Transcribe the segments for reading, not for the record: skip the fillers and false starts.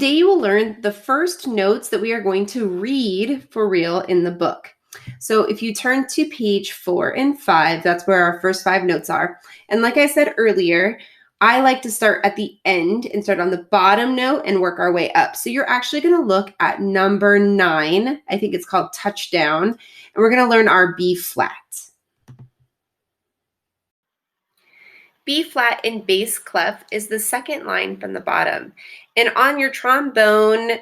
Today you will learn the first notes that we are going to read for real in the book. So if you turn to page 4 and 5, that's where our first 5 notes are. And like I said earlier, I like to start at the end and start on the bottom note and work our way up. So you're actually going to look at number 9. I think it's called Touchdown. And we're going to learn our B flat. B flat in bass clef is the second line from the bottom. And on your trombone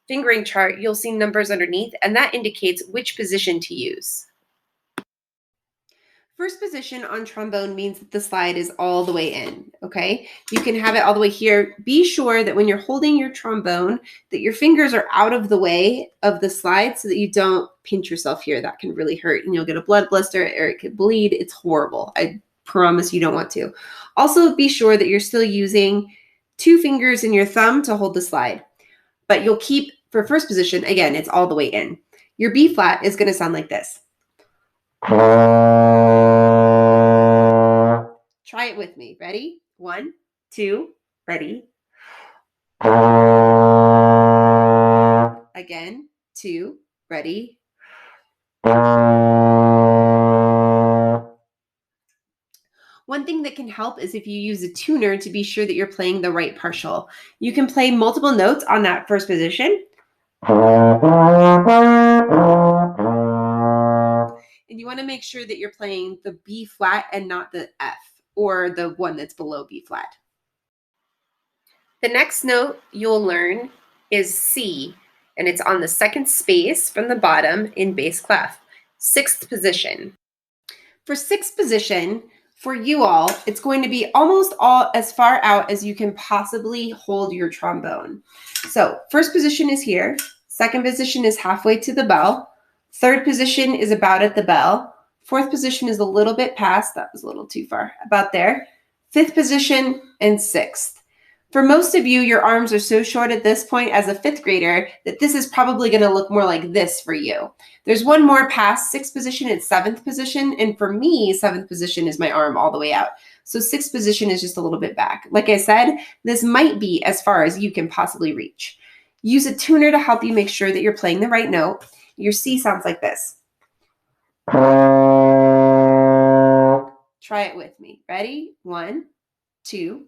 fingering chart, you'll see numbers underneath, and that indicates which position to use. First position on trombone means that the slide is all the way in, okay? You can have it all the way here. Be sure that when you're holding your trombone, that your fingers are out of the way of the slide so that you don't pinch yourself here. That can really hurt, and you'll get a blood blister or it could bleed. It's horrible. I promise you don't want to. Also, be sure that you're still using 2 fingers and your thumb to hold the slide. But you'll keep, for first position, again, it's all the way in. Your B flat is going to sound like this. Try it with me. Ready? 1, 2, ready. Again, 2, ready. One thing that can help is if you use a tuner to be sure that you're playing the right partial. You can play multiple notes on that first position. And you want to make sure that you're playing the B flat and not the F or the one that's below B flat. The next note you'll learn is C, and it's on the second space from the bottom in bass clef, 6th position. For 6th position, for you all, it's going to be almost all as far out as you can possibly hold your trombone. So first position is here. Second position is halfway to the bell. Third position is about at the bell. Fourth position is a little bit past. That was a little too far. About there. Fifth position and 6th. For most of you, your arms are so short at this point as a 5th grader that this is probably going to look more like this for you. There's one more past 6th position and 7th position. And for me, 7th position is my arm all the way out. So 6th position is just a little bit back. Like I said, this might be as far as you can possibly reach. Use a tuner to help you make sure that you're playing the right note. Your C sounds like this. Try it with me. Ready? 1, 2,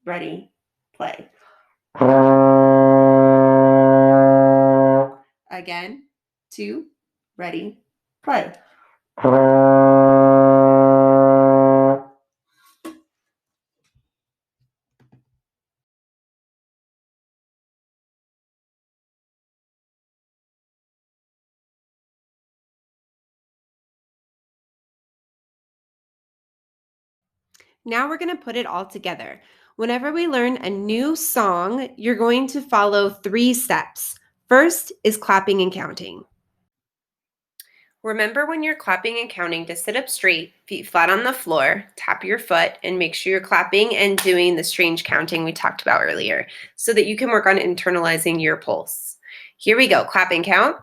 ready, play. Again, 2, ready, play. Now we're going to put it all together. Whenever we learn a new song, you're going to follow 3 steps. First is clapping and counting. Remember when you're clapping and counting to sit up straight, feet flat on the floor, tap your foot, and make sure you're clapping and doing the strange counting we talked about earlier so that you can work on internalizing your pulse. Here we go. Clap and count.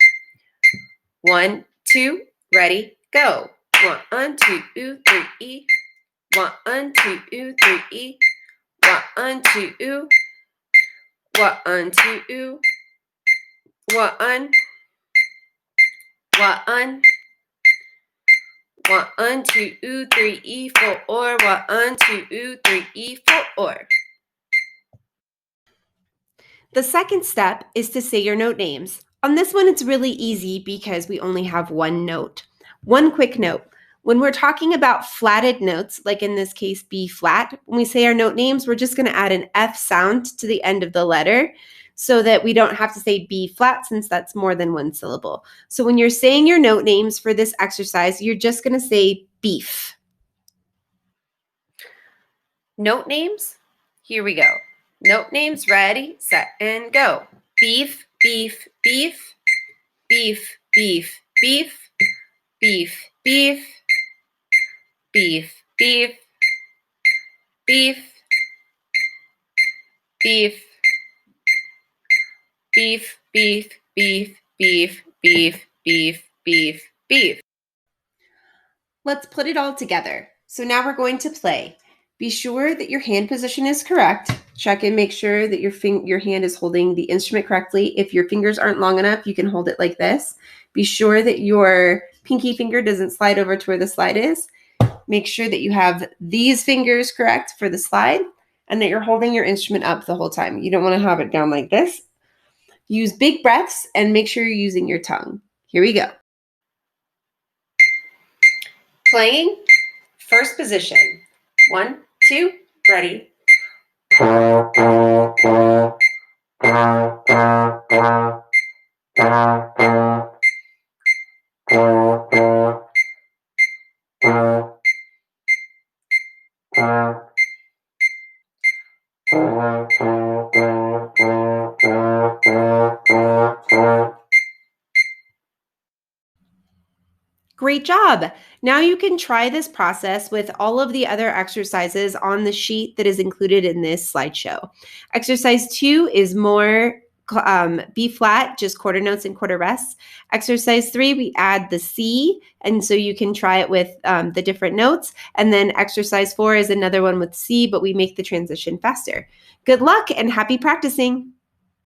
1, 2, ready, go. 1, 2, 3. 1, 2, 3. 1, 2. 1, 2. 1. 1. 1, 2, 3, 4. 1, 2, 3, 4. The second step is to say your note names. On this one, it's really easy because we only have one note. One quick note. When we're talking about flatted notes, like in this case, B flat, when we say our note names, we're just going to add an F sound to the end of the letter so that we don't have to say B flat since that's more than one syllable. So when you're saying your note names for this exercise, you're just going to say beef. Note names, here we go. Note names, ready, set, and go. Beef, beef, beef, beef, beef, beef, beef, beef, beef, beef, beef, beef, beef, beef, beef, beef, beef, beef, beef, beef. Let's put it all together. So now we're going to play Be sure that your hand position is correct. Check and make sure that your hand is holding the instrument correctly. If your fingers aren't long enough, you can hold it like this. Be sure that your pinky finger doesn't slide over to where the slide is. Make sure that you have these fingers correct for the slide and that you're holding your instrument up the whole time. You don't want to have it down like this. Use big breaths and make sure you're using your tongue. Here we go. Playing, first position. 1, 2, ready. Great job. Now you can try this process with all of the other exercises on the sheet that is included in this slideshow. Exercise 2 is more B flat, just quarter notes and quarter rests. Exercise 3, we add the C, and so you can try it with the different notes. And then exercise 4 is another one with C, but we make the transition faster. Good luck and happy practicing.